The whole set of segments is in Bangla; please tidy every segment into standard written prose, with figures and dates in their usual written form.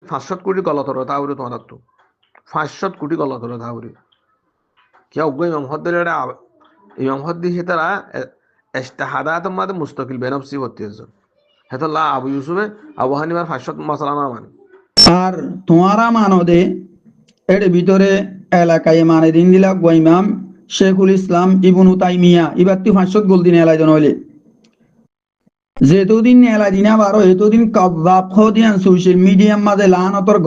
500 কোটি গলত হলো তাহলে তোমার তো 500 কোটি গলত হলো তাহলে কেউ ইমাম হদ্দের ইমাম হদ্দি হেতারা ইজতিহাদাত মাদে মুস্তাকিল বেনফসি হতে আছে হেতাল্লাহ আবু ইউসুফে আবু হানিফার 500 মাসালা না মানে আর তোমারা মানো দে এর ভিতরে এলাকায় মানে দিন দিলা ইমাম শেখুল ইসলাম ইবনু তাইমিয়া ইবাত্তি 500 গোল দিন এলাই জন হইলে যেতদিন এলাই দিন আবার এতদিন কবাব দিয়ান সোশ্যাল মিডিয়ার মাঝে লানতর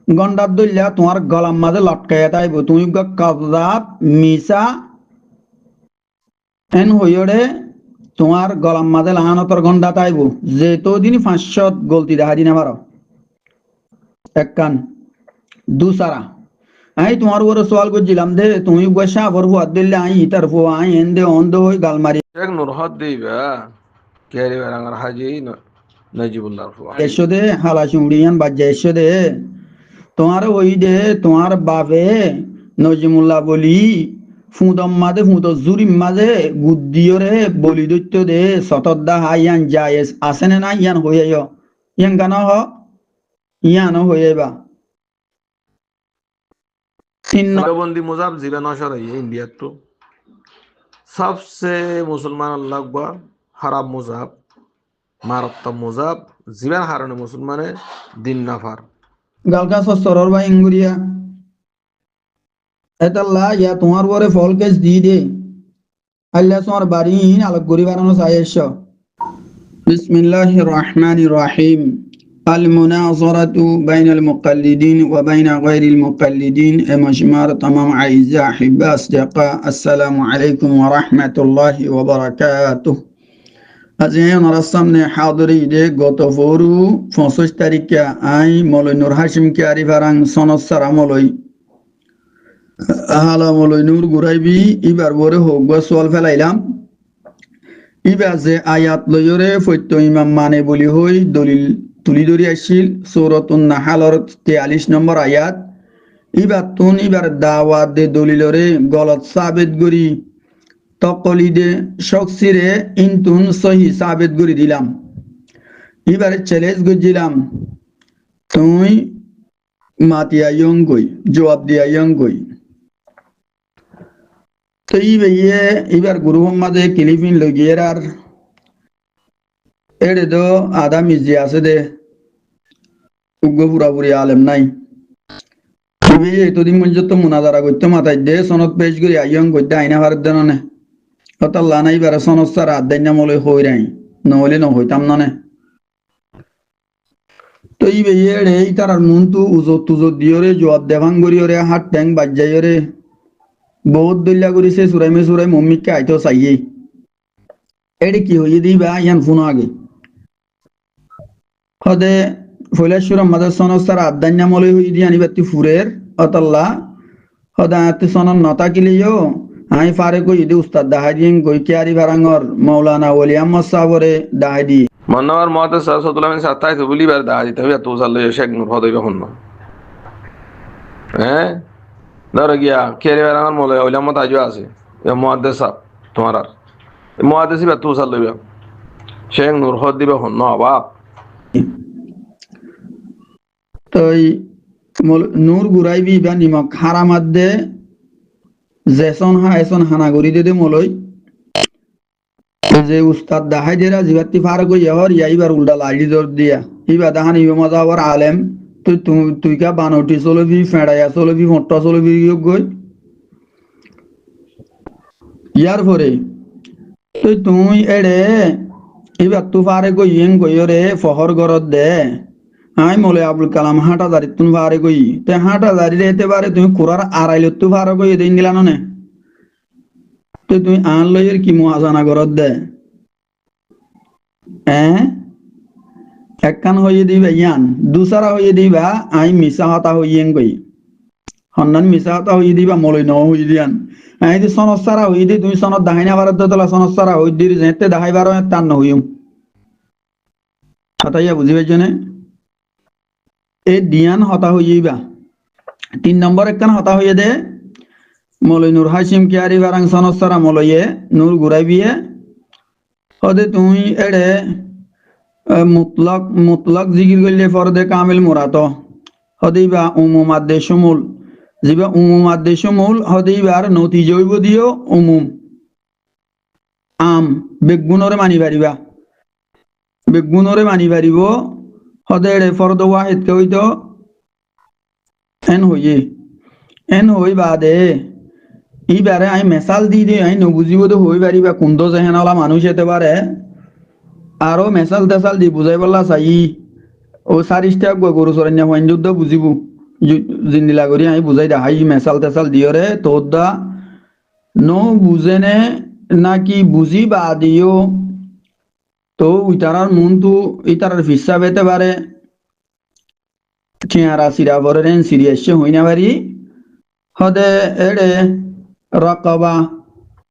গন্ডার দইলা তোমার গলার মাঝে লটকাইয়া তাইব তুমি কবাব মিসা এন হইরে তোমার গলার মাঝে লানতর গন্ডা তাইব যেতদিন 500 গলতি দেখা দিন আবার এক কান দুসারা আই তোমার উপরে সওয়াল করছিলাম দে তুমি বসা ভর ফুয়াদ দিলে আই ইতার ফো আই এন্দে অন্ধ হই গালমারি শেখ নূর হদ্দি বা কেরি বেরাঙ্গার হাজি নজিবুল্লাহ ফুয়া এসো দে হালা চুড়িয়ান বাজ্যা এসো দে তোমার ওই দে তোমার বাপে নজিমুল্লাহ বলি ফুঁদম মাঝে ফুঁদ জুরিম মাঝে গুদ্দিয়রে বলি দৈত্য দে সতদ্দা হাইয়ান যায় আসেনে না ইয়ান হয়ে ইয়ান গান হ ইয়ান হয়ে বা বন্দি মুজাব জীবে নশর ইন্ডিয়ার তো সবসে মুসলমান আল্লাহ আকবার হারাম মুজাব মারাত্মক মুজাব জীবন হারানো মুসলমানে দিন নাফার গালকা সরর বা ইঙ্গুরিয়া এতাল্লা ইয়া তোমার পরে ফল কেস দি দে আল্লাহ তোমার বাড়ি আলোক গরি বানানো চাই এসো বিসমিল্লাহির রহমানির রহিম المناظرة بين المقلدين وبين غير المقلدين مجمار تمام أعزائي أحباء أصدقاء السلام عليكم ورحمة الله وبركاته أزين رسمنا حاضري دي غطفورو فنسوش تاريكا أي مولي نور هاشم كاري فران سنة سرا مولي أهلا مولي نور غرايبي إبار بوري هوغبا سوال فلايلام إبار زي آيات ليوري فويتو إمام ماني بولي هوي دليل তুলি ধরি আসছিল সূরাতুন নাহলর 43 নম্বর আয়াত ইবার দাওয়াত দে দলিলরে গলত সাবিত করি তকলিদে শখসিরে ইনতুন সহি সাবিত করি দিলাম এবারে চ্যালেঞ্জ গজিলাম তুই মাতিয়া ইয়ঙ্গই জবাব দিয়া ইয়ঙ্গই তো এবার গুরু মাঝে ক্লিপিং লগিয়ের আর এড়ে তো আদা মিজি আছে দে উগ্র পুরাপুরি আলেম নাই এতদিন পর্যন্ত মুনাজারা করতে মাথায় দে সনদ পেশ করি আইয়ং করতে আইনা ভারত দেন নে কতাল্লা নাই বারে সনদ সার আদাই না মলে হই রাই নহলে নহইতাম না তো এড়ে তার নুন তু উজত তুজত দিয়রে জবাব দেভাং করিয়রে হাত ট্যাং বাজ্জাইয়রে বহুত দল্লা করিছে সুরাই মম্মিকে আইতো চাইয়ে এড়ে কি হইয়ে দিবা ইয়ান ফোন আগে হদে ফৈলেশ্বর মাদার সনস্তার আদান্যা মলে হই দি আনিবাতি ফুরের অতল্লা হদা আতে সনন নতা কিলিও আই ফারে কই দি উস্তাদ দাহাদিন কই কিয়ারি ভারাঙ্গর মাওলানা ওলি আহমদ সাবরে দাহাদি মন্নওয়ার মহাতে সাল্লাল্লাহু আলাইহি সাত্তাই তো বলি বার দাহাদি তবে তো সাল্লে শেখ নূর হদই হন হ্যাঁ ধর গিয়া কিয়ারি ভারাঙ্গর মলে ওলি আহমদ আজও আছে মুহাদ্দিস তোমার মুহাদ্দিস বা তো সাল্লে শেখ নূর হদি হন না বাপ তই নূর গুরাইবি বা নিমক হারামাত দে জেসন এসন হানাগুড়ি দে মলই যে উস্তাদ দাহাই দেরা জিবাতি ফার কই ইহর ইয়াইবার উল্টা লাড়ি দর দিয়া ইবা দাহান ইবা মাযাবার আলেম তুই কা বানটি চলবি ফেড়াইয়া চলবি ফট্টা চলবি গই ইয়ার পরে তুই এড়ে ইবা তু ফারে কই ইং কইরে ফহর গরত দে আই মলে আবুল কালাম হাঁটা দাঁড়ি তুমি ফারে কই তে হাঁটা দাঁড়িয়ে যেতে পারে তুমি কুরার আড়াইলে তু ফারে কই দিন দিলানো নে তো তুমি আন লইয়ের কি মুআজানা করত দে একখান হইয়ে দিবা ইয়ান দুসারা হইয়ে দিবা আই মিশা হতা হইয়েন কই হন্নান মিশা হতা হইয়ে দিবা মলে ন হইয়ে দিয়ান আই দি সনসারা হইয়ে দি তুমি সনত দাহাইনা ভারত দলা সনসারা হই দি যেতে দাহাই বারো তার ন হইম হতাইয়া বুঝিবে জনে এই দিয়ান হতা হইবা 3 নম্বর একখান হতা হইয়ে দে মলই নূর হাশিম কিয়ারি বারাং সনসারা মলইয়ে নূর গুরাইবিয়ে হদে তুমি এড়ে মুতলাক জিকির করলে ফরদে কামিল মুরাত হদিবা উমুমাত দেশমূল যিবা উমুমাত দেশমূল হদিবার নতি জৈব দিও উমুম আম বেগুনরে মানি পারিবা বেগুনরে মানি পারিব হদেরে ফরদ ওয়াহিদ কে হইতো এন হই বাদে এইবারে আমি মেসাল দি দিই আমি নবুজিব তো হই পারিবা কুন্দ যেহেনলা মানুষ হতে পারে আরো মেসাল তেসাল দি বুঝাই বললা চাই ও সারিষ্টা গরু চরণ্যা হইন যুদ্ধ বুঝিব জিন্দিলা করি আমি বুঝাই দেখাই মেসাল তেসাল দিয়রে তোর দা নো বুঝেনে নাকি বুঝি বা দিও তো ইতারার মন তো ইতারার ফিসা পেতে পারে চেয়ারা সিরা বরেন সিরিয়াসে হই না পারি হদে এড়ে রকবা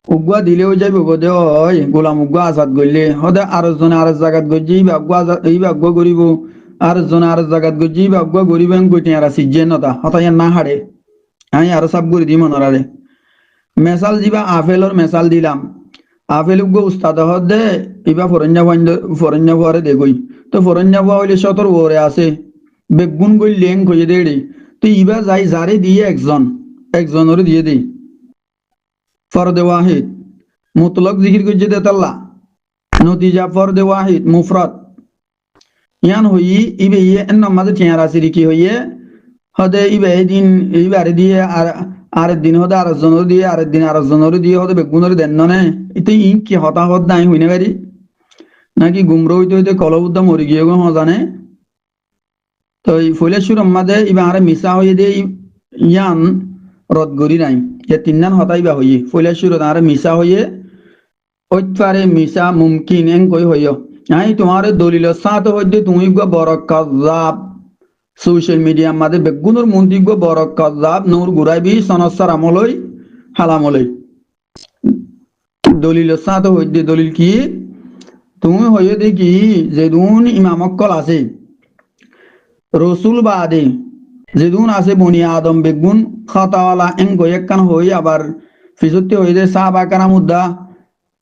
উগুয়া দিলেও যাইব বোধে হয় গোলাম উগুয়া আজাদ গইলে হদে আরো জনে আরো জায়গাত গজি এই বাগুয়া করিব আর জনে আরো জায়গাত গজি বাগুয়া করিবেন কইতে আর সিজে নতা হতায় না হাড়ে আমি আরো সব করে দিই মনরারে মেসাল যিবা আপেলর মেসাল দিলাম আপেল উগ্গ উস্তাদ হদে ইবা ফরঞ্জা ভরে দে গই তো ফরঞ্জা ভা হইলে সতর ওরে আছে বেগুন গই লেং কইয়ে দেড়ি তো ইবা যাই যারে দিয়ে একজনের দিয়ে দেই ফরদে ওয়াহিদ মুতলক জিকির কইছে দে তাল্লা নতিজা ফরদে ওয়াহিদ মুফরাদ ইয়ান হই ইবে এন নামাজে চেয়ার আসিরি কি হইয়ে হদে ইবে দিন ইবারে দিয়ে আর দিন হদে আর জনের দিয়ে আর দিন আর জনের দিয়ে হদে বেগুনের দেন ননে ইতে ইন কি হতাহত নাই হইনে পারি নাকি গুমরা হইতে হইতে কলবুদ্ধ মরি গিয়ে গো জানে তো এই ফইলেশ্বর আমাদে ইবা আরে মিসা হইয়ে দে ইয়ান রদ গরি নাই যে তিনজন হতাইবা হইয়ে ফইলেশ্বর আরে মিসা হইয়ে ওইতারে মিসা মুমকিন এন কই হইয় আই তোমার দলিল সাথ হইতে তুমি গো বড় কাযাব সোশ্যাল মিডিয়া আমাদের বেগুনের মন্ত্রী গো বড় কাযাব নূর গুরাইবি সনসার আমলই হালামলই দলিল সাথ হইতে দলিল কি তুমি হইয়ে দেখি যে দুন ইমামকল আছে রসুল বাদে যেদুন আছে বনি আদম বেগুন খাতাওয়ালা এন গয়েকান হই আবার ফিজতে হই দে সাহাবা কারাম উদ্দা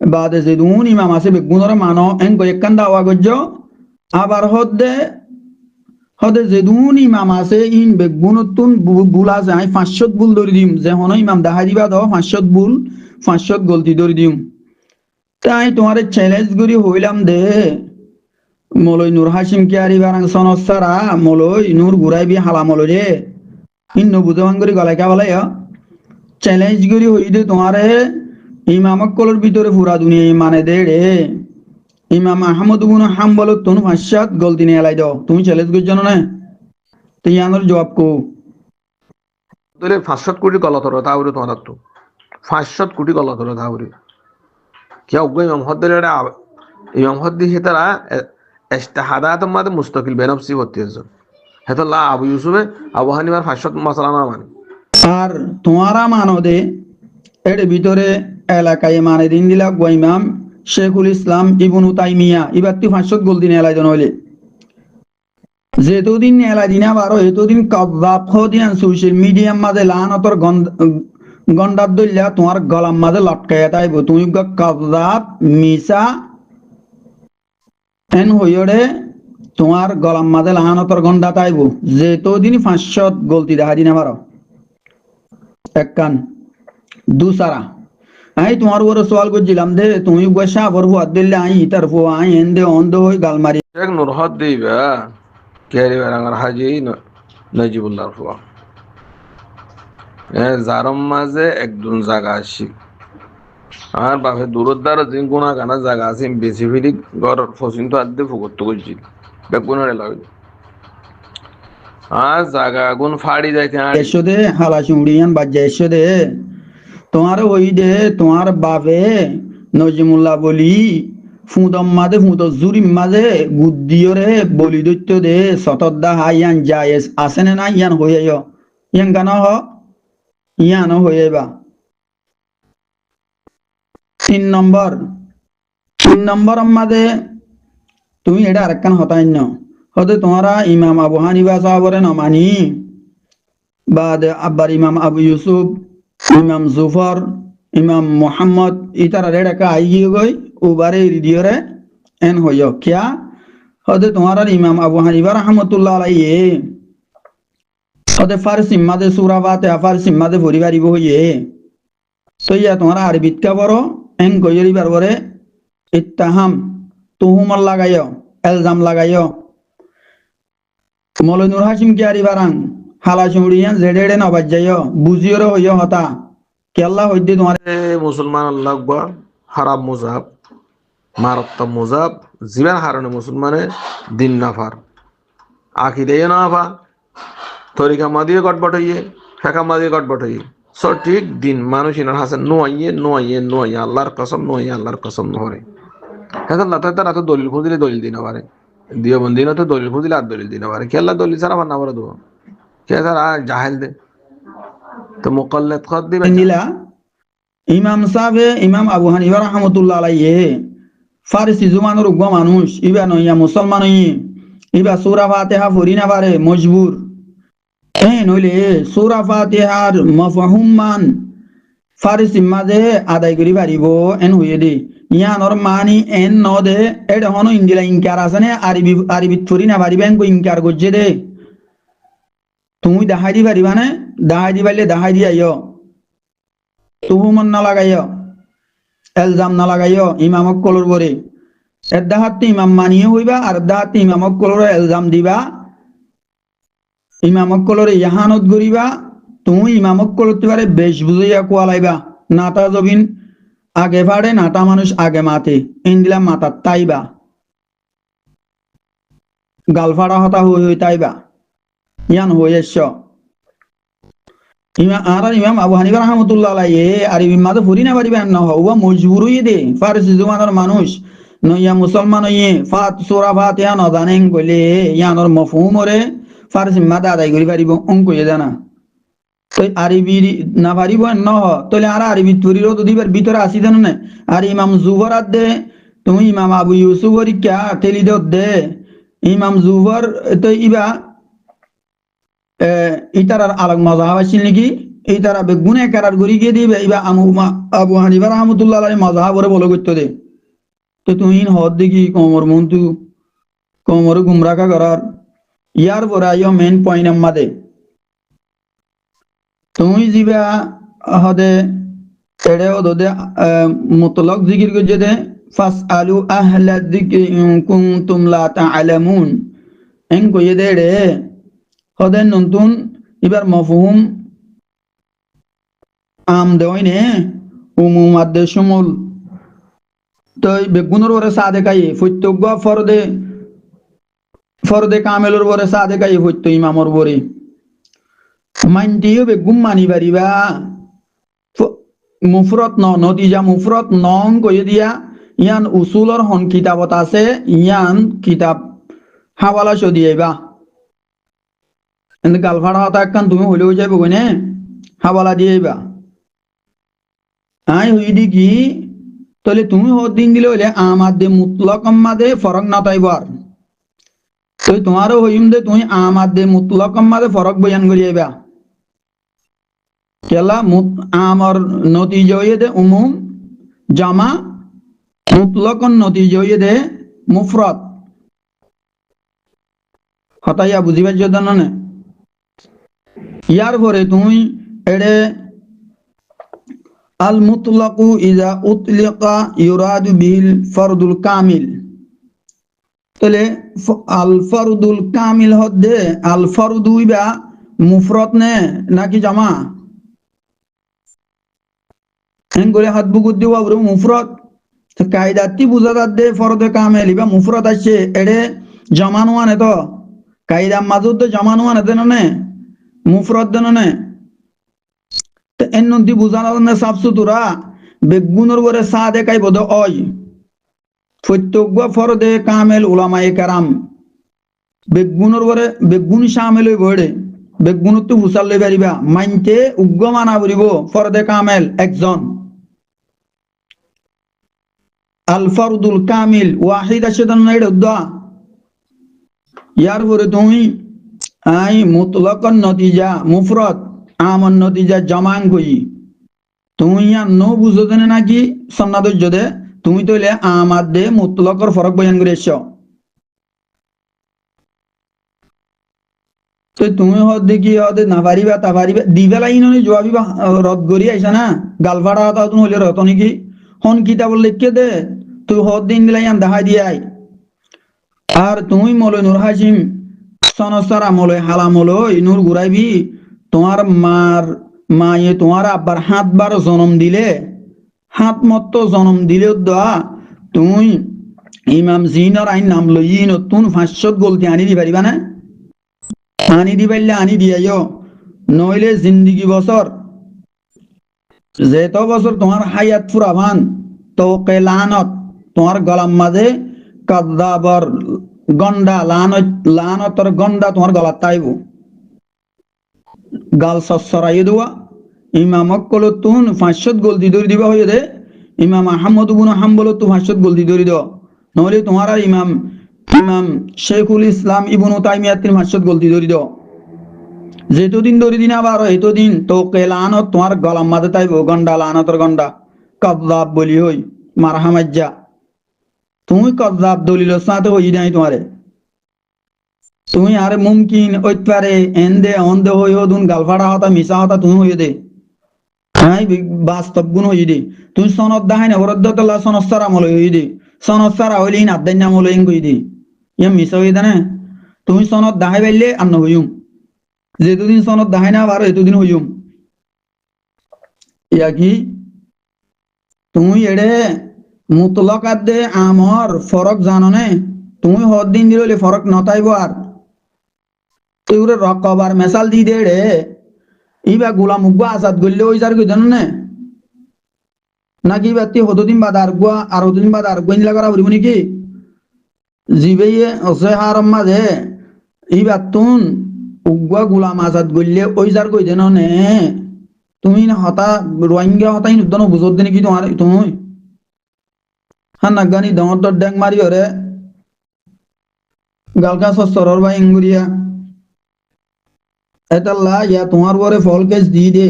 বাদে যেদুন ইমাম আছে বেগুনর মানো এন গয়েকান দাওয়া গজ্জ আবার হদে যেদুন ইমাম আছে ইন বেগুনতুন বুল আছে আমি 500 বুল ধরি দিম যে হন ইমাম দেখাই দিবা দাও 500 গলতি ধরি দিম তাই তোমারে চ্যালেঞ্জ করি হইলাম দে মলই নূর হাসিম কিয়ারি বারাং সনসারা মলই নূর গুরাইবি হালামলো রে ইন বুঝান করি গলাই কা বলাই চ্যালেঞ্জ করি হই দে তোমারে ইমামক কলর ভিতরে পুরা দুনিয়া মানে দে রে ইমাম আহমদ ইবনে হাম্বল তুন 500 গলতি নিয়ে এলাই দাও তুমি চ্যালেঞ্জ করি জানো না তো ইয়ানোর জবাব কো তোলে 500 কোটি গলত র তাউরে তোমার তো 500 কোটি গলত র তাউরে কি উগ্গ ইমাম হদ্দেলে ইমাম হদ্দি হেতারা ইজতিহাদাত মাদে মুস্তাকিল বেনফসি হতেছে হেতাল্লাহ আবু ইউসুফে আবু হানিফার 500 মাসালা না মানে আর তোমারা মানো দে এর ভিতরে এলাকায় মানে দিন দিলা গো ইমাম শেখুল ইসলাম ইবনু তাইমিয়া ইবাতি 500 গোল দিন এলাই জন হইলে যেতদিন এলাই দিনা বারো এতদিন কাযাব খদিয়ান সোশ্যাল মিডিয়া মাঝে লানতর গন্ডার দইলা তোমার গলার মাঝে লটকায়া তাইব তুমি কাযাব মিসা এন হইরে তোমার গলার মাঝে লানতর গন্ডা তাইব যেতদিন 500 গলতি দেখা দিনা বারো এক কান দুসারা আই তোমার উপরে সওয়াল করছিলাম দে তুমি বসা বরফু আদিল্লা আই ইতার ফো আই এন্ডে অন্ধ হই গালমারি এক নূর হদ দিবা কেরি বারাঙ্গার হাজি নজিবুল্লাহ ফো জারম মাঝে একদম জায়গা আসি আর বাপে দূরদার যে গুণা গানা জায়গা আছে বেশি ফিরি ঘর ফসিন তো আদে ফুকত করছি বেগুনের লাগে আর জায়গা গুণ ফাড়ি যাইতে আর এসদে হালাসি উড়িয়ান বাজ্জা এসদে তোমার ওই দে তোমার বাপে নজিমুল্লাহ বলি ফুদম মাঝে ফুদ জুরিম মাঝে গুদ্দিয়রে বলি দৈত্য দে সতদ্দা হাইয়ান যায় আসেনে না ইয়ান হয়ে ইয়ান গান হ ইয়ান হয়ে বা 3 নম্বর মাঝে তুমি এটা আরেকখান হতাই ন হতে তোমারা ইমাম আবু হানিফা সাহাবরে নমানি বাদ আব্বার ইমাম আবু ইউসুফ ইমাম জুফর ইমাম মোহাম্মদ ইতারা রেড়াকা আইগিয়ে গই উবারে রিডিওরে এন হইয় কিয়া হতে তোমার আর ইমাম আবু হানিফা রাহমাতুল্লাহ আলাইহি হতে ফারসি মাদে সূরা ফাতিহা ফারসি মাদে পরিবারিব হইয়ে তো ইয়া তোমার আরবিত কা বড় এন কইরি বারবরে ইত্তাহাম তুহুমল লাগাইও এলজাম লাগাইও মলনুর হাসিম কি আরি বারাং হালা চুড়িয়ান জেডেডে নবাজ যাইও বুঝিওর হইও হতা কেল্লা হইতে তোমার মুসলমান আল্লাহ আকবার হারাম মুজাব মারাত্মক মুজাব জিমান হারণে মুসলমানে দিন নাফার আকিদেয় নাফা তরিকা মাদিয়ে গটবট হইয়ে ফেকা মাদিয়ে গটবট হইয়ে সঠিক দিন মানুষ ইনার হাসেন নোয়াইয়ে আল্লাহর কসম নহরে এখন না তারা তো দলিল খুঁজলে দলিল দিন পারে দিওবন্দি না তো দলিল খুঁজলে আর দলিল দিন পারে কেল্লা দলিল ছাড়া না পারে দেবো কে স্যার আর জাহেল দে তো মুকাল্লাদ খদ দিবে নিলা ইমাম সাহেব ইমাম আবু হানিফা রাহমাতুল্লাহ আলাইহি ফারসি জুমানের উগ্র মানুষ ইবা নইয়া মুসলমান ইবা সূরা ফাতিহা পড়ি না পারে মজবুর নইলে সূরা ফাতিহার মাফহুম মান ফারসি মাঝে আদায় করি পারিব এন হইয়ে দে ইয়ানর মানি এন ন দে এটা হনো ইন্দিলা ইনকার আছে নে আরবি পড়ি না পারিবেন কো ইনকার করছে দে তুমি দাহাই দি পারিবা না দাহাই দি পারলে দাহাই দি আইও তুহুমন না লাগাইও এলজাম না লাগাইও ইমামক কলর বরে এদাহাতে ইমাম মানিয়ে হইবা আর এদাহাতে ইমামক কলর এলজাম দিবা ইমামক কলরে ইহানত গরিবা তুমি ইমামক কলতে পারে বেশ বুঝাইয়া কোয়ালাইবা নাটা জবিন আগে ভাড়ে নাটা মানুষ আগে মাতে ইন্দিলা মাতার তাইবা গালফাড়া হতা হই তাইবা ইয়ান হইয়েছ ইমাম আবু হানিফা রাহমাতুল্লাহ আলাইহি আরবি মাদে পড়ি না পারিবেন না হওয়া মজবুরই দে ফারসি জুমানের মানুষ নইয়া মুসলমান হইয়ে সূরা ফাতিহা না জানেন কইলে ইয়ানোর মফহুমরে ফারসি মাদে আদায় করি পারিব অঙ্ক হয়ে জানা তো আরবি না পারিব ন তাহলে আর আরবি তরিরও তো দিবার ভিতরে আসি জানো না আর ইমাম জুহরাত দে তুমি ইমাম আবু ইউসুফর কিয়া তেলি দে ইমাম জুহর তো ইবা ইতারার আলাগ মাযহাব আছিল নাকি ইতারা বেগুনে কারার গরি গিয়ে দিবে ইবা আবু হানিফা রাহমাতুল্লাহ আলাইহি মাযহাবরে বলে করতে দে তো তুমি হদ দেখি কোমর মন্তু কোমর গুমরাকা করার ইয়ার পরে আইও মেন পয়েন্ট আমাদে তুমি জিবা হদে এড়ে ওদে মুতলাক জিকির করছে দে ফাসআলু আহলা যিকরি ইন কুনতুম লা তা'লামুন এন কইয়ে দে রে হদে নতুন এবার মফহুম আম দেওয়াইনে উমুমাত দে শিমুল তো বেগুনের ওরে সাদে কাই প্রত্যেক ফরদে কামেলর ওরে সাদে কাই হইতো ইমামর ওরে মানটিও বেগুম মানি পারিবা মুফরত নতিজা মুফরত নং কইয়ে দিয়া ইয়ান উসুলর হন কিতাবত আছে ইয়ান কিতাব হাওয়ালা সদিয়েবা এন্ড গালফাড়া হতা একখান তুমি হইলেও যাইব কইনে হাওয়ালা দিয়েবা আই হই দি কি তাহলে তুমি দিন দিলে হইলে আমাদে মুতলাক আমাদে ফরক না তাইবার তো তোমারও হইম দে তুমি আমাদে মুতলাক আমাদে ফরক বয়ান করিয়েবা কেলা আমার নতিজা হইয়ে দে উমুম জামা মুতলাকন নতিজা হইয়ে দে মুফরদ হতাইয়া বুঝিবার জন্য না ইয়ার পরে তুমি এড়ে আল মুতলাকু ইজা উতলিকা ইউরাদু বিল ফরদুল কামিল তাহলে আল ফরদুল কামিল হদে আল ফরদু ইবা মুফরদ নে নাকি জামা এন করে হাত বুকুত দিও আবরু মুফরদ কায়দাতি বুঝাদাত দে ফরদে কামিল ইবা মুফরদ আছে এড়ে জামানো আনে তো কায়দা মাজুদ জামানো আনে দেন নে মুফরদ দেন নে তো এন নন্তি বুঝানো না সাফ সুতরা বেগুনের ওরে সাদে কাই বদ অয় প্রত্যেক ফরদে কামেল উলামায়ে কেরাম বেগুনের ওরে বেগুন শামিল হই বড়ে বেগুন তো হুসাল লই পারিবা মানতে উগ্র মানা বলিব ফরদে কামেল একজন আল ফরদুল কামিল ওয়াহিদ আশদান নাইড দা ইয়ার পরে তুমি আই মুতলাকান নতিজা মুফরদ আমন নতিজা জামান কই তুমি ইয়া নো বুঝো দেনে নাকি সন্নাদ জদে তুমি তইলে আমাদ দে মুতলাকর ফরক বয়ান করেছ তো তুমি দেখি না পারিবা তা পারিবা দিবেলাই ননি জবাবি বা রদ করি আইসা না গালফাড়া হতা তুমি হলে রত নাকি হন কিতাব লিখে দে তুই দিন দিলাই আন দেখাই দিয়ে আই আর তুমি মলয় নুর হাসিম সনসারা মলয় হালা মলয় নূর ঘুরাইবি তোমার মায়ে তোমার আব্বার 7 বার জন্ম দিলে 7 মত জন্ম দিলে দা তুমি ইমাম জিনর আইন নাম লই নতুন 500 গলতি আনি দি পারিবা না আনি দি পারলে আনি দিয়াইও নইলে জিন্দিগি বছর যেত বছর তোমার হায়াত ফুরাবান তো লানত তোমার গলার মাঝে কাদ্দাবর গন্ডা লানতর গন্ডা তোমার গলার তাইব গাল সরাই দেওয়া ইমামক কল তুন 500 গলতি ধরে দিবা হয়ে দে ইমাম আহমদ ইবনে হাম্বল তু 500 গলতি ধরে দাও নইলে তোমার আর ইমাম শেখুল ইসলাম ইবনে তাইমিয়াত 500 গলতি ধরে দাও যেতদিন ধরে দিন আবার এতদিন তো লানত তোমার গলার মাঝে তাইব গন্ডা লানতর গন্ডা কাদ্দাব বলি হই মারহামাজ্জা তুমি কাদ্দাব দলিল সাথে হই নাই তোমারে তুমি আরে মুমকিন ওইপারে এন্দে অন্ধে হই হদুন গালফাড়া হতা মিশা হতা তুমি হই দে হ্যাঁ বাস্তব গুণ হই দে তুমি সনদ দাহাই না বরদ্দতল্লাহ সনসারা মল হই দে সনসারা হইলে না আদান্না মল কই দে ইয়া মিশা হই দে তুমি সনদ দাহাই বাইলে আন্ন হইম যেতদিন সনদ দাহাই না আবার এতদিন হইম ইয়া কি তুমি এড়ে মুতলকাত দে আমর ফরক জানো নে তুমি হদ দিন দিলে ফরক নতাইব আর তুই রকবার মেসাল দি দে রে ইবা গোলাম মুগা আসাদ গল্লে ওই যার কই জানো নে নাকি বাতি হতদিন বাদ আর গুয়া আর হতদিন বাদ আর গুয়া নিলা করা বলিব নাকি জিবে আছে হারম মাঝে ইবা তুন উগুয়া গোলাম আসাদ গল্লে ওই যার কই জানো নে তুমি না হতা রোহিঙ্গা হতাই নুদন বুঝত দে নাকি তোমার তুমি হ্যাঁ নাগানি ডঙর তোর ড্যাং মারি ওরে গালকা সস্তরর বা ইঙ্গুরিয়া এটাল্লা ইয়া তোমার পরে ফল কেস দি দে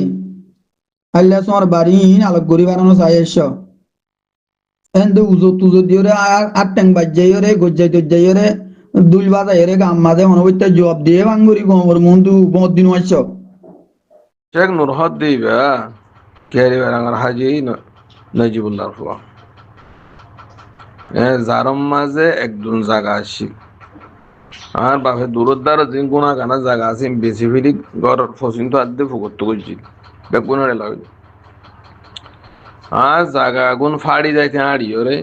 আল্লাহ তোমার বাড়ি আলোক গরি বানানো চাই এস এন্ড উজো তুজো দিয়ে আর ট্যাং বাজাই রে গজ্জাই তজ্জাই রে দুল বাজাই রে গাম মাঝে মনোবৈত্যা জবাব দিয়ে বাঙ্গুরি গোমর মন্দু বহুত দিন আইস শেখ নুরহদ দিবা কেরি বারাঙ্গার হাজি নজিবুল্লাহ ফুয়া জারম মাঝে একজন জায়গা আসি আর বাপে দূরদ্বার দিন কোনা গানা জায়গা আছে বেশি ফিরি ঘর ফসিন তো আদে ফুকত করছি বেগুনের লাগে আর জায়গা গুণ ফাড়ি যাইতে আড়ি ওরে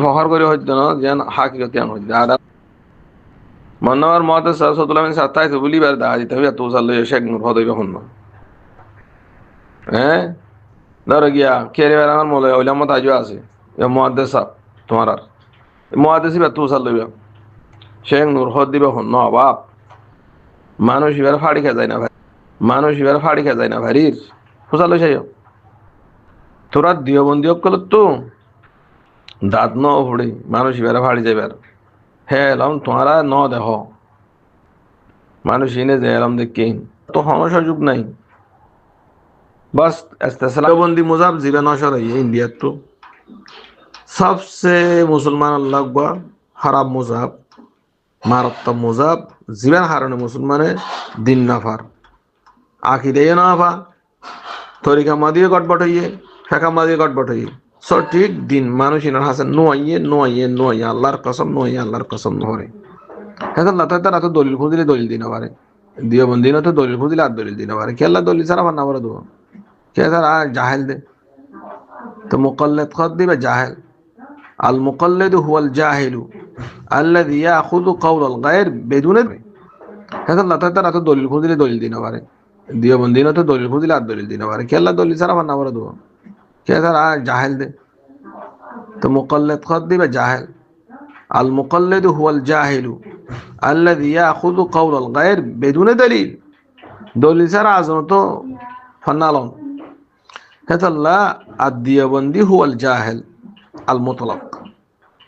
ফখর করে হইতো না যেন হাকিগত হইতো আর মনোয়ার মহাতে সতুলামিন সাতাই তো বলিবার দেখা দিতে হবে তো সাল শেখ নুরহদ হইবে হন না হ্যাঁ ধরো গিয়া কেরে আমার মলে ওইলামত আজও আছে মহাদেশ সাহ তোমার আর মহাদেশি বা তো সাল লইবা শেখ নুরহদ দিবে হন না বাপ মানুষ এবার ফাড়ি খা যায় না ভাই মানুষ এবার ফাড়ি খা যায় না ভারির ফুসালো সেই তোরা দিয়বন্দি অকল তো দাঁত ন ফুড়ে মানুষ এবার ফাড়ি যাইবার হ্যাঁ এলাম তোমারা ন দেহ মানুষ এনে যায় এলাম দেখে তো সমস্যা যুগ নাই বাস দিয়বন্দি মুজাব জীবে নশর ইন্ডিয়ার তো সবসে মুসলমান আল্লাহ আকবার খারাপ মুজাব মারাত্মক মুজাব জীবন হারানো মুসলমানে দিন নাফার আখি দিয়ে নাফা তরিকা মাদিয়ে গটবট হইয়ে ফেঁকা মাদিয়ে গটবট হইয়ে সঠিক দিন মানুষ ইনার হাসেন নোয়াইয়ে আল্লাহর কসম নহরে হ্যাঁ লাতে তারা তো দলিল খুঁজিলে দলিল দিন পারে দিয়বন্দি না তো দলিল খুঁজিলে আর দলিল দিন পারে খেলা দলিল ছাড়া না পারে দেবো কে স্যার আর জাহেল দে তো মুকল্লেদ খত দিবে জাহেল আল মুকল্লেদ হুয়াল জাহিলু আল্লাযী ইয়াখুযু কাওলাল গায়র বিদুন হ্যাঁ লাতে তারা তো দলিল খুঁজিলে দলিল দিন পারে দিয়বন্দি না তো দলিল খুঁজিলে আর দলিল দিন পারে খেলা দলিল ছাড়া না পারে দেবো কে স্যার আর জাহেল দে তো মুকল্লেদ খত দিবে জাহেল আল মুকল্লেদ হুয়াল জাহিলু আল্লাযী ইয়াখুযু কাওলাল গায়র বিদুন দলিল দলিল ছাড়া আজম তো ফান্নালন হেতাল্লা আর দিয়বন্দি হুয়াল জাহেল আল মুতলাক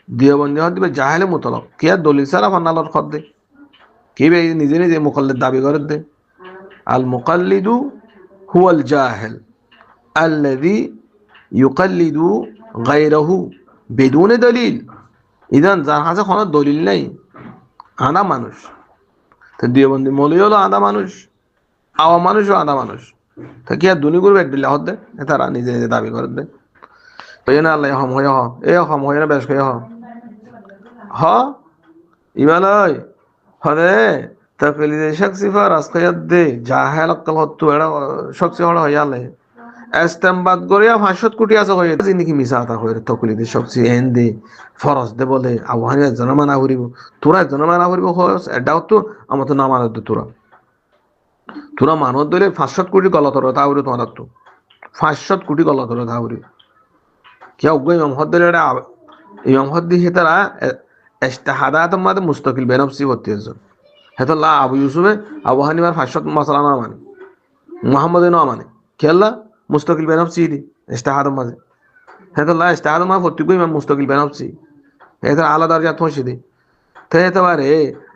দিয়বন্দি হতে দিবে জাহেলে মুতলাক কে দলিল ছাড়া ফান্নালর খত দে কে নিজে নিজে মুকল্লিদ দাবি করে দে আল মুকাল্লিদু হুয়াল জাহেল আল্লাযী ইউকাল্লিদু গায়রাহু বিদুন দলিল ইদান যার কাছে কোনো দলিল নাই আনা মানুষ তো দিওবন্দি মৌলী হলো আধা মানুষ, আওয়াম মানুষও আধা মানুষ। তা কি আর দুনি করবে একদিন লাহত দে, তারা নিজে নিজে দাবি করে দে। ওই না আল্লাহ হম হয়ে হ, এ হম হয়ে না বেশ হয়ে হ ইমালয় হদে তকলিদে শখসি ফারাস কয়াদ দে জাহেল আক্কাল হত্তু এড়া শখসি হড়া হয়ে আলে এস্তেমবাদ করিয়া 500 কোটি আছে হয়ে জিনিকি মিছা আতা হয়ে তকলিদে শখসি এন দে ফরজ দে বলে আবহানিয়া জনমা না করিব, তোরা জনমা না করিব খরচ এটাও তো আমার তো না মানত তোরা তোরা মানত দিলে 500 কোটি গলত তা উড়ে তোমার তো 500 কোটি গলত তা উড়ে কিয়া উগ্র ইমাম হদ দিলে ইমাম হদ দিয়ে তারা اجتهادات ماده مستقل بنفسي وتيزن هذا لا ابو يوسف ابو حنيفه 500 مسألة ما ماني محمد نو ماني كلا مستقل بنفسي دي اجتهاد ماده هذا لا اجتهاد ما فتيكو امام مستقل بنفسي هذا على درجه توشي دي هذا বারে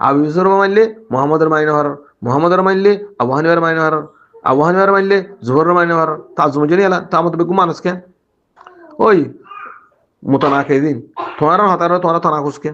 আবু ইউসুফ মানলে মুহাম্মদের মাইনে হর, মুহাম্মদের মানলে আবু হানিফার মাইনে হর, আবু হানিফার মানলে জুহরের মাইনে হর, তাজমু জেনে এলা তা মত বেগু মানুষ কে ওই মুতানাকিদিন তোমার হাতার তোমার থানা খুশকে